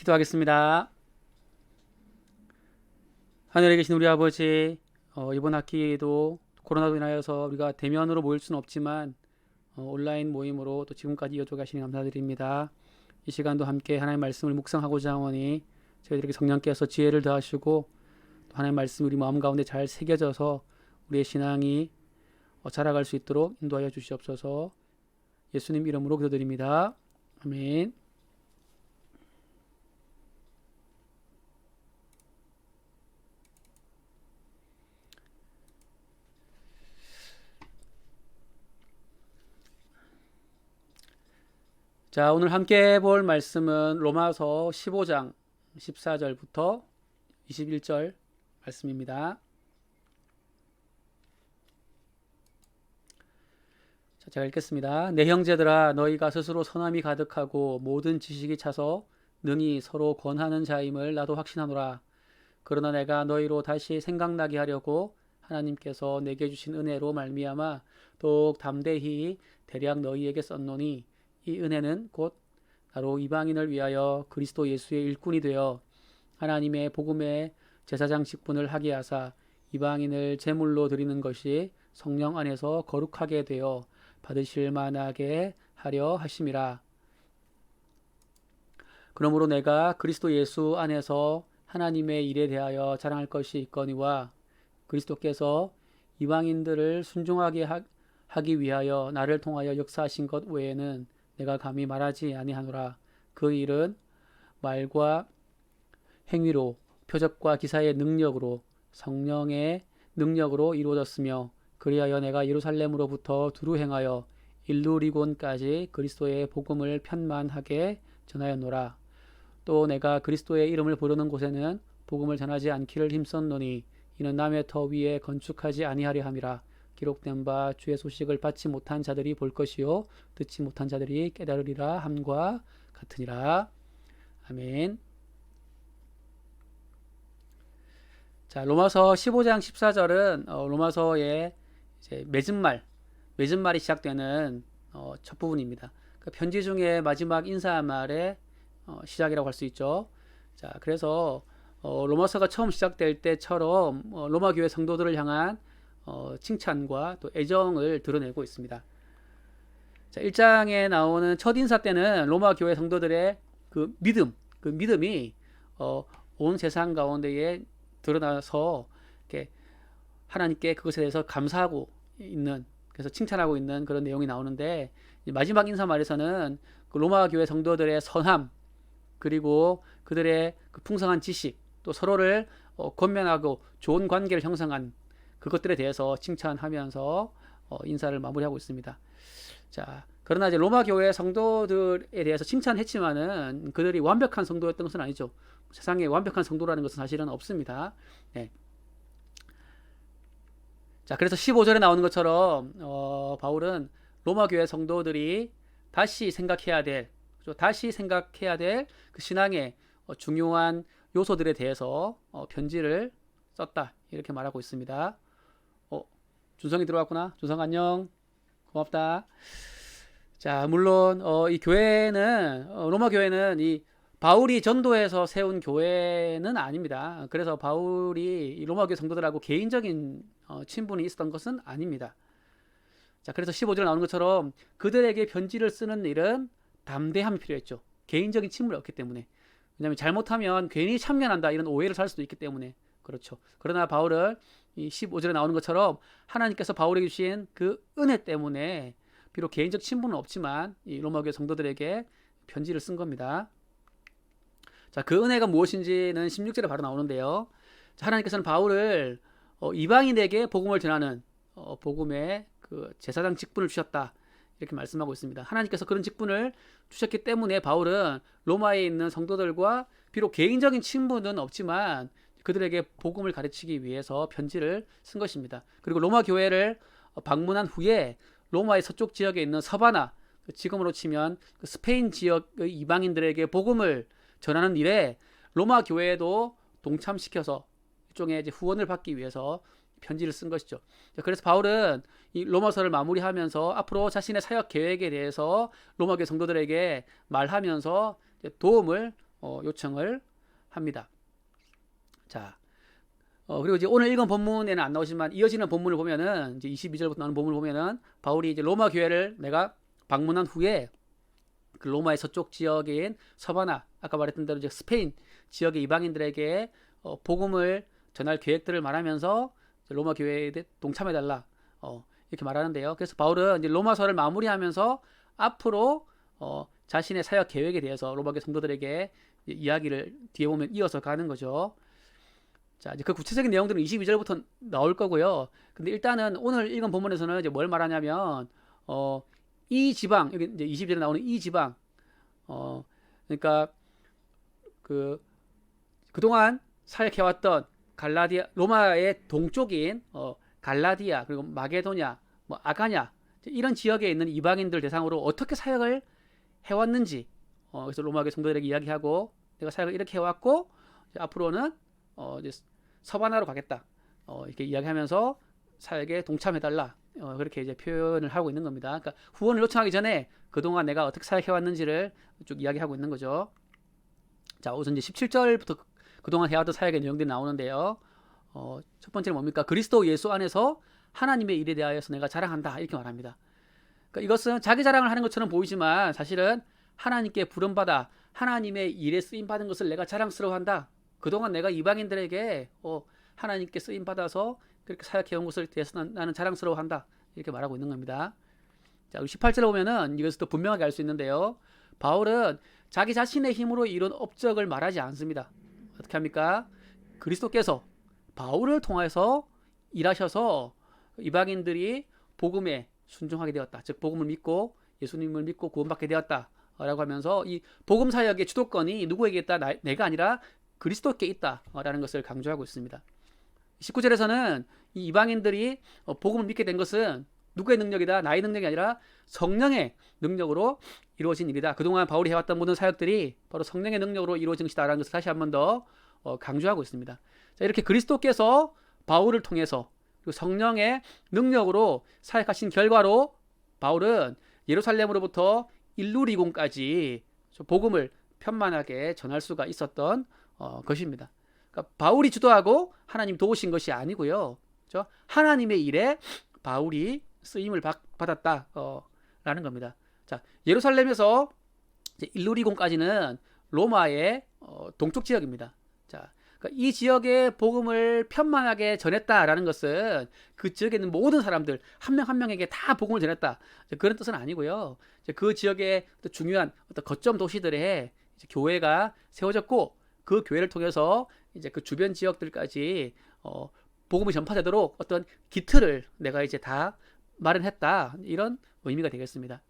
기도하겠습니다. 하늘에 계신 우리 아버지, 이번 학기에도 코로나로 인하여서 우리가 대면으로 모일 수는 없지만 온라인 모임으로 또 지금까지 이어져 가시니 감사드립니다. 이 시간도 함께 하나님의 말씀을 묵상하고자 하오니 저희들에게 성령께서 지혜를 더하시고 또 하나님의 말씀이 우리 마음 가운데 잘 새겨져서 우리의 신앙이 자라갈 수 있도록 인도하여 주시옵소서. 예수님 이름으로 기도드립니다. 아멘. 자, 오늘 함께 볼 말씀은 로마서 15장 14절부터 21절 말씀입니다. 자, 제가 읽겠습니다. 내 형제들아, 너희가 스스로 선함이 가득하고 모든 지식이 차서 능히 서로 권하는 자임을 나도 확신하노라. 그러나 내가 너희로 다시 생각나게 하려고 하나님께서 내게 주신 은혜로 말미암아 더욱 담대히 대략 너희에게 썼노니 이 은혜는 곧 나로 이방인을 위하여 그리스도 예수의 일꾼이 되어 하나님의 복음의 제사장 직분을 하게 하사 이방인을 제물로 드리는 것이 성령 안에서 거룩하게 되어 받으실 만하게 하려 하심이라. 그러므로 내가 그리스도 예수 안에서 하나님의 일에 대하여 자랑할 것이 있거니와 그리스도께서 이방인들을 순종하게 하기 위하여 나를 통하여 역사하신 것 외에는 내가 감히 말하지 아니하노라. 그 일은 말과 행위로 표적과 기사의 능력으로 성령의 능력으로 이루어졌으며 그리하여 내가 예루살렘으로부터 두루 행하여 일루리곤까지 그리스도의 복음을 편만하게 전하였노라. 또 내가 그리스도의 이름을 부르는 곳에는 복음을 전하지 않기를 힘썼노니 이는 남의 터 위에 건축하지 아니하려 함이라. 기록된 바 주의 소식을 받지 못한 자들이 볼 것이요 듣지 못한 자들이 깨달으리라 함과 같으니라. 아멘. 자, 로마서 15장 14절은 로마서의 이제 맺은말이 시작되는 첫 부분입니다. 그 편지 중에 마지막 인사말의 시작이라고 할 수 있죠. 자, 그래서 로마서가 처음 시작될 때처럼 로마 교회 성도들을 향한 칭찬과 또 애정을 드러내고 있습니다. 자, 1장에 나오는 첫 인사 때는 로마 교회 성도들의 그 믿음이 온 세상 가운데에 드러나서 이렇게 하나님께 그것에 대해서 감사하고 있는, 그래서 칭찬하고 있는 그런 내용이 나오는데, 마지막 인사말에서는 그 로마 교회 성도들의 선함, 그리고 그들의 그 풍성한 지식, 또 서로를 권면하고 좋은 관계를 형성한 그것들에 대해서 칭찬하면서 인사를 마무리하고 있습니다. 자, 그러나 이제 로마 교회 성도들에 대해서 칭찬했지만은 그들이 완벽한 성도였던 것은 아니죠. 세상에 완벽한 성도라는 것은 사실은 없습니다. 네. 자, 그래서 15절에 나오는 것처럼 바울은 로마 교회 성도들이 다시 생각해야 될 그 신앙의 중요한 요소들에 대해서 편지를 썼다, 이렇게 말하고 있습니다. 준성이 들어왔구나. 준성 안녕. 고맙다. 자, 물론 이 교회는 로마 교회는 이 바울이 전도해서 세운 교회는 아닙니다. 그래서 바울이 이 로마 교회 성도들하고 개인적인 친분이 있었던 것은 아닙니다. 자, 그래서 15절에 나오는 것처럼 그들에게 편지를 쓰는 일은 담대함이 필요했죠. 개인적인 친분이 없기 때문에. 왜냐하면 잘못하면 괜히 참견한다 이런 오해를 살 수도 있기 때문에 그렇죠. 그러나 바울은 이 15절에 나오는 것처럼 하나님께서 바울에게 주신 그 은혜 때문에 비록 개인적 친분은 없지만 이 로마 교회 성도들에게 편지를 쓴 겁니다. 자, 그 은혜가 무엇인지는 16절에 바로 나오는데요. 자, 하나님께서는 바울을 이방인에게 복음을 전하는 복음의 그 제사장 직분을 주셨다, 이렇게 말씀하고 있습니다. 하나님께서 그런 직분을 주셨기 때문에 바울은 로마에 있는 성도들과 비록 개인적인 친분은 없지만 그들에게 복음을 가르치기 위해서 편지를 쓴 것입니다. 그리고 로마 교회를 방문한 후에 로마의 서쪽 지역에 있는 서바나, 지금으로 치면 그 스페인 지역의 이방인들에게 복음을 전하는 일에 로마 교회도 동참시켜서 일종의 이제 후원을 받기 위해서 편지를 쓴 것이죠. 그래서 바울은 이 로마서를 마무리하면서 앞으로 자신의 사역 계획에 대해서 로마 교회 성도들에게 말하면서 도움을 요청을 합니다. 자, 그리고 이제 오늘 읽은 본문에는 안 나오지만 이어지는 본문을 보면은 이제 22절부터 나오는 본문을 보면은 바울이 이제 로마 교회를 내가 방문한 후에 그 로마의 서쪽 지역인 서바나, 아까 말했던 대로 이제 스페인 지역의 이방인들에게 복음을 전할 계획들을 말하면서 로마 교회에 동참해달라 이렇게 말하는데요. 그래서 바울은 이제 로마서를 마무리하면서 앞으로 자신의 사역 계획에 대해서 로마 교회 성도들에게 이야기를 뒤에 보면 이어서 가는 거죠. 자, 이제 그 구체적인 내용들은 22절부터 나올 거고요. 근데 일단은 오늘 읽은 본문에서는 이제 뭘 말하냐면 이 지방, 여기 이제 22절에 나오는 이 지방, 그러니까 그동안 사역해왔던 갈라디아, 로마의 동쪽인 갈라디아, 그리고 마게도냐, 뭐 아가냐, 이런 지역에 있는 이방인들 대상으로 어떻게 사역을 해왔는지, 그래서 로마교회 성도들에게 이야기하고, 내가 사역을 이렇게 해왔고, 앞으로는 이제 서바나로 가겠다, 이렇게 이야기하면서 사역에 동참해달라, 그렇게 이제 표현을 하고 있는 겁니다. 그러니까 후원을 요청하기 전에 그동안 내가 어떻게 사역해왔는지를 쭉 이야기하고 있는 거죠. 자, 우선 이제 17절부터 그동안 해왔던 사역의 내용들이 나오는데요. 첫 번째는 뭡니까? 그리스도 예수 안에서 하나님의 일에 대하여서 내가 자랑한다, 이렇게 말합니다. 그러니까 이것은 자기 자랑을 하는 것처럼 보이지만 사실은 하나님께 부름받아 하나님의 일에 쓰임받은 것을 내가 자랑스러워한다. 그동안 내가 이방인들에게 하나님께 쓰임받아서 그렇게 사역해온 것을 대해서 나는 자랑스러워한다, 이렇게 말하고 있는 겁니다. 자, 18절에 보면은 이것을 또 분명하게 알 수 있는데요. 바울은 자기 자신의 힘으로 이룬 업적을 말하지 않습니다. 어떻게 합니까? 그리스도께서 바울을 통해서 일하셔서 이방인들이 복음에 순종하게 되었다. 즉 복음을 믿고 예수님을 믿고 구원받게 되었다 라고 하면서 이 복음 사역의 주도권이 누구에게 있다? 내가 아니라 그리스도께 있다 라는 것을 강조하고 있습니다. 19절에서는 이 이방인들이 복음을 믿게 된 것은 누구의 능력이다? 나의 능력이 아니라 성령의 능력으로 이루어진 일이다. 그동안 바울이 해왔던 모든 사역들이 바로 성령의 능력으로 이루어진 것이다 라는 것을 다시 한 번 더 강조하고 있습니다. 자, 이렇게 그리스도께서 바울을 통해서 그리고 성령의 능력으로 사역하신 결과로 바울은 예루살렘으로부터 일루리곤까지 복음을 편만하게 전할 수가 있었던 것입니다. 그러니까 바울이 주도하고 하나님 도우신 것이 아니고요. 그렇죠? 하나님의 일에 바울이 쓰임을 받았다 라는 겁니다. 자, 예루살렘에서 이제 일루리곤까지는 로마의 동쪽 지역입니다. 자, 그러니까 이 지역의 복음을 편만하게 전했다라는 것은 그 지역에 있는 모든 사람들 한 명 한 명에게 다 복음을 전했다, 그런 뜻은 아니고요. 그 지역의 중요한 어떤 거점 도시들에 이제 교회가 세워졌고 그 교회를 통해서 이제 그 주변 지역들까지 복음이 전파되도록 어떤 기틀을 내가 이제 다 마련했다, 이런 의미가 되겠습니다.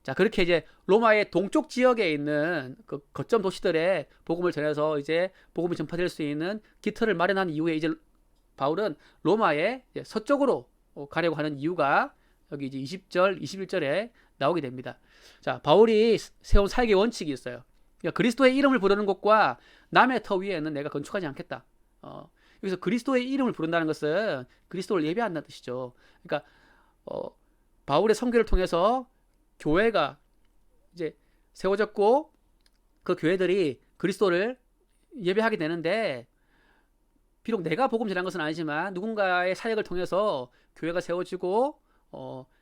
자, 그렇게 이제 로마의 동쪽 지역에 있는 그 거점 도시들에 복음을 전해서 이제 복음이 전파될 수 있는 기틀을 마련한 이후에 이제 바울은 로마의 서쪽으로 가려고 하는 이유가 여기 이제 20절, 21절에 나오게 됩니다. 자, 바울이 세운 사역의 원칙이 있어요. 그러니까 그리스도의 이름을 부르는 곳과 남의 터 위에는 내가 건축하지 않겠다. 여기서 그리스도의 이름을 부른다는 것은 그리스도를 예배한다는 뜻이죠. 그러니까 바울의 선교를 통해서 교회가 이제 세워졌고 그 교회들이 그리스도를 예배하게 되는데, 비록 내가 복음 전한 것은 아니지만 누군가의 사역을 통해서 교회가 세워지고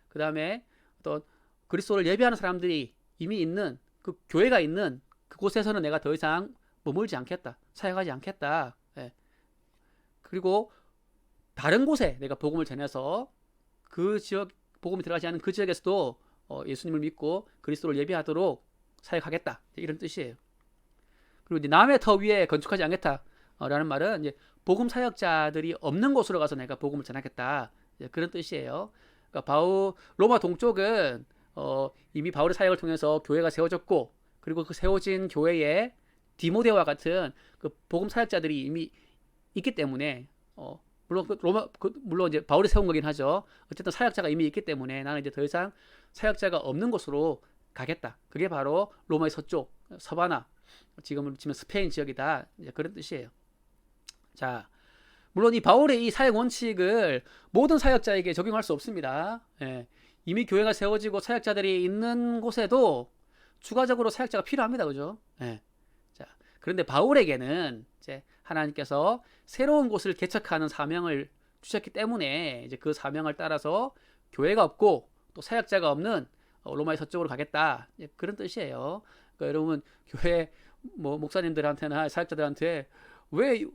그 다음에 어떤 그리스도를 예배하는 사람들이 이미 있는 그 교회가 있는 그곳에서는 내가 더 이상 머물지 않겠다, 사역하지 않겠다. 그리고 다른 곳에 내가 복음을 전해서 그 지역, 복음이 들어가지 않은 그 지역에서도 예수님을 믿고 그리스도를 예배하도록 사역하겠다, 이런 뜻이에요. 그리고 이제 남의 터 위에 건축하지 않겠다 라는 말은 이제 복음 사역자들이 없는 곳으로 가서 내가 복음을 전하겠다, 그런 뜻이에요. 그러니까 로마 동쪽은 이미 바울의 사역을 통해서 교회가 세워졌고, 그리고 그 세워진 교회에 디모데와 같은 그 복음 사역자들이 이미 있기 때문에 물론 이제 바울이 세운 거긴 하죠. 어쨌든 사역자가 이미 있기 때문에 나는 이제 더 이상 사역자가 없는 곳으로 가겠다. 그게 바로 로마의 서쪽 서바나, 지금으로 치면 스페인 지역이다, 그런 뜻이에요. 자, 물론 이 바울의 이 사역 원칙을 모든 사역자에게 적용할 수 없습니다. 이미 교회가 세워지고 사역자들이 있는 곳에도 추가적으로 사역자가 필요합니다. 그죠? 자, 그런데 바울에게는 이제 하나님께서 새로운 곳을 개척하는 사명을 주셨기 때문에 이제 그 사명을 따라서 교회가 없고 또 사역자가 없는 로마의 서쪽으로 가겠다. 그런 뜻이에요. 그러니까 여러분 교회 뭐 목사님들한테나 사역자들한테 왜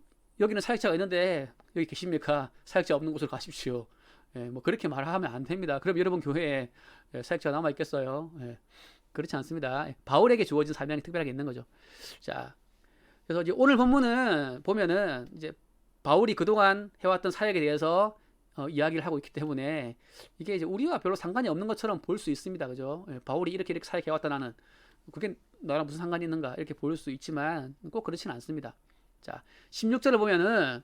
여기는 사역자가 있는데 여기 계십니까? 사역자 없는 곳으로 가십시오. 뭐 그렇게 말하면 안 됩니다. 그럼 여러분 교회에 사역자가 남아 있겠어요? 그렇지 않습니다. 바울에게 주어진 사명이 특별하게 있는 거죠. 자, 그래서 이제 오늘 본문은 보면은 이제 바울이 그동안 해왔던 사역에 대해서 이야기를 하고 있기 때문에 이게 이제 우리와 별로 상관이 없는 것처럼 볼 수 있습니다. 그죠? 바울이 이렇게 사역해왔다 나는 그게 나랑 무슨 상관이 있는가 이렇게 볼 수 있지만 꼭 그렇지는 않습니다. 자, 16절을 보면은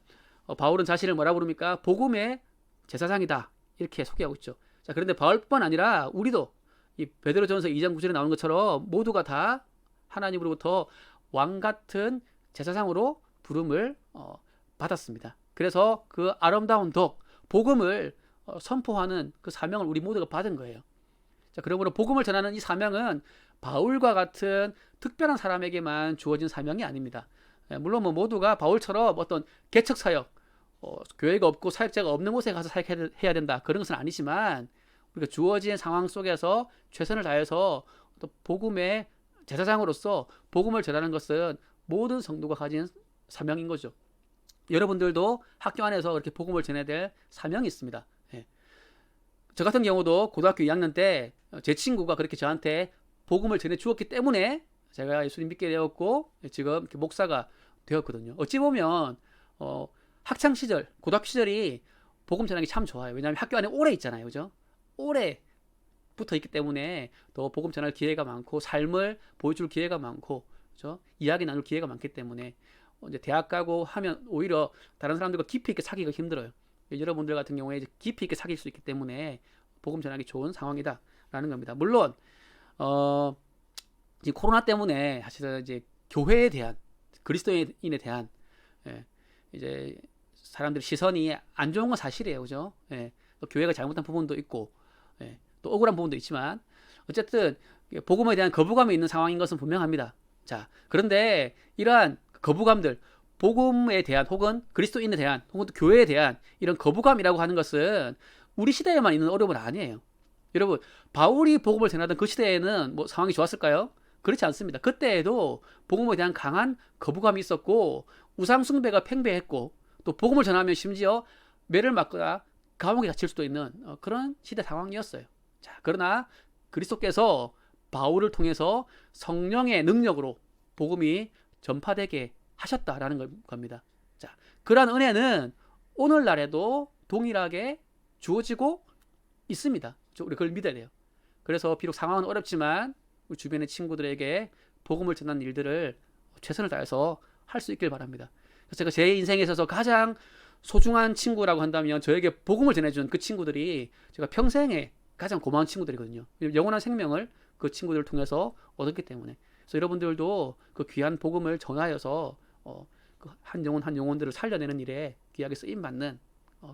바울은 자신을 뭐라 부릅니까? 복음의 제사장이다 이렇게 소개하고 있죠. 자, 그런데 바울뿐만 아니라 우리도 이 베드로전서 2장 9절에 나오는 것처럼 모두가 다 하나님으로부터 왕 같은 제사장으로 부름을 받았습니다. 그래서 그 아름다운 덕, 복음을 선포하는 그 사명을 우리 모두가 받은 거예요. 자, 그러므로 복음을 전하는 이 사명은 바울과 같은 특별한 사람에게만 주어진 사명이 아닙니다. 물론 뭐 모두가 바울처럼 어떤 개척 사역, 교회가 없고 사역자가 없는 곳에 가서 사역해야 된다 그런 것은 아니지만 우리가 주어진 상황 속에서 최선을 다해서 또 복음의 제사장으로서 복음을 전하는 것은 모든 성도가 가진 사명인 거죠. 여러분들도 학교 안에서 그렇게 복음을 전해야 될 사명이 있습니다. 저 같은 경우도 고등학교 2학년 때 제 친구가 그렇게 저한테 복음을 전해 주었기 때문에 제가 예수님 믿게 되었고 지금 이렇게 목사가 되었거든요. 어찌 보면 학창 시절, 고등학교 시절이 복음 전하기 참 좋아요. 왜냐하면 학교 안에 오래 있잖아요, 그죠? 오래 붙어 있기 때문에 더 복음 전할 기회가 많고 삶을 보여줄 기회가 많고, 그죠? 이야기 나눌 기회가 많기 때문에 이제 대학 가고 하면 오히려 다른 사람들과 깊이 있게 사귀기가 힘들어요. 여러분들 같은 경우에 이제 깊이 있게 사귈 수 있기 때문에 복음 전하기 좋은 상황이다라는 겁니다. 물론 이제 코로나 때문에 사실 이제 교회에 대한 그리스도인에 대한 이제 사람들의 시선이 안 좋은 건 사실이에요, 그죠? 또 교회가 잘못한 부분도 있고 또 억울한 부분도 있지만 어쨌든 복음에 대한 거부감이 있는 상황인 것은 분명합니다. 자, 그런데 이러한 거부감들, 복음에 대한 혹은 그리스도인에 대한 혹은 또 교회에 대한 이런 거부감이라고 하는 것은 우리 시대에만 있는 어려움은 아니에요. 여러분, 바울이 복음을 전하던 그 시대에는 뭐 상황이 좋았을까요? 그렇지 않습니다. 그때에도 복음에 대한 강한 거부감이 있었고 우상 숭배가 팽배했고 또 복음을 전하면 심지어 매를 맞거나 감옥에 갇힐 수도 있는 그런 시대 상황이었어요. 자, 그러나 그리스도께서 바울을 통해서 성령의 능력으로 복음이 전파되게 하셨다라는 겁니다. 자, 그러한 은혜는 오늘날에도 동일하게 주어지고 있습니다. 우리 그걸 믿어야 돼요. 그래서 비록 상황은 어렵지만 우리 주변의 친구들에게 복음을 전하는 일들을 최선을 다해서 할 수 있길 바랍니다. 그래서 제가 제 인생에 있어서 가장 소중한 친구라고 한다면 저에게 복음을 전해준 그 친구들이 제가 평생에 가장 고마운 친구들이거든요. 영원한 생명을 그 친구들을 통해서 얻었기 때문에. 그래서 여러분들도 그 귀한 복음을 전하여서 그 한 영혼 한 영혼들을 살려내는 일에 귀하게 쓰임 받는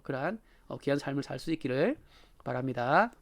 그러한 귀한 삶을 살 수 있기를 바랍니다.